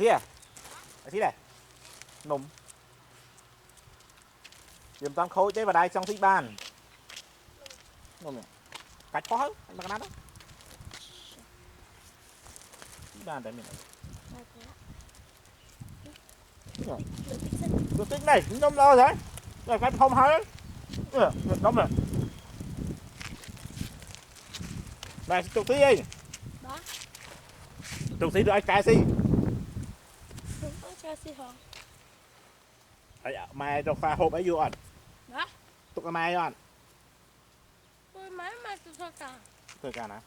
kia này nôm điểm toàn khối thế vào đây trong thích bàn nôm này cạch khó hơn mà cái đó thích bàn đấy mình được tích này nôm lo đấy rồi cạch không hết nôm này này trục tí đi đó trục tí được ai cài gì mai cho pha hộp ấy vô ăn đó tụi mai vô ăn tôi máy mà tôi thôi cả thôi cả nè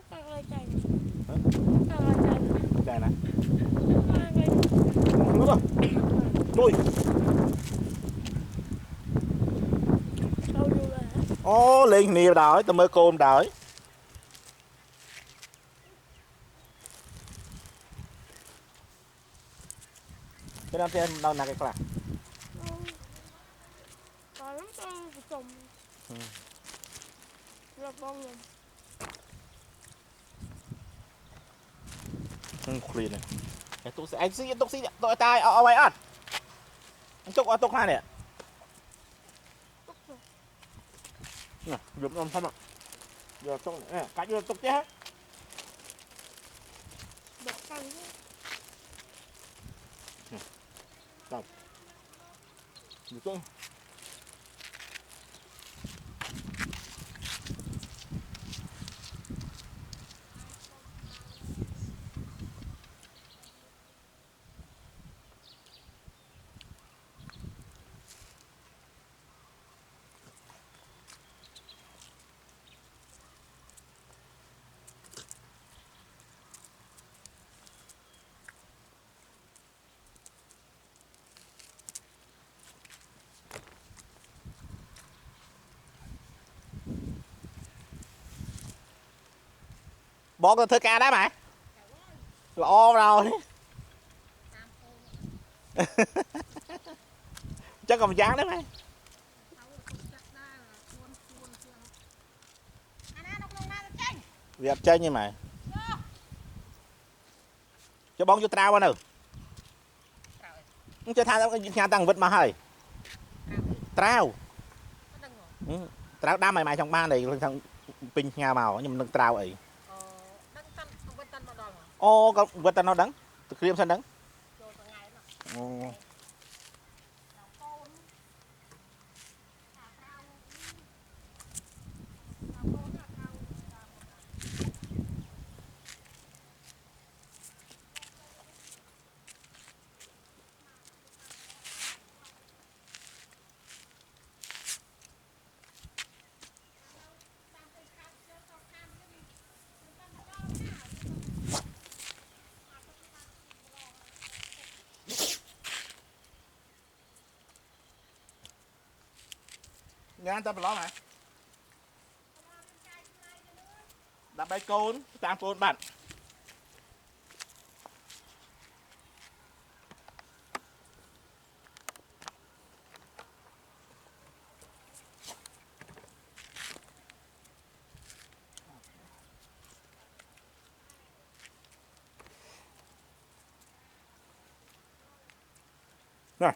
tôi lại chạy chạy nè đúng rồi đuôi ô lên nhiều đói tao mới côn đói cái năm tiên đâu là cái là clean này anh xí tội tai ở mày ăn anh tục hai nè nè dùng ông không ạ giờ tục nè cái giờ tục chứ đâu được không bỏ cái thơ ca đó mày lo rồi chắc còn dáng đấy mày việc chơi như mày cho bóng cho trao vào nữa cho thay nhà tăng vật mà hơi trao trao đá mày trong ban này thằng pin nhà màu nhưng mà đừng trao ấy ô con vật nó đắng từ khi em đắng nghe ta phải lo này đạp bay côn tam côn bạn này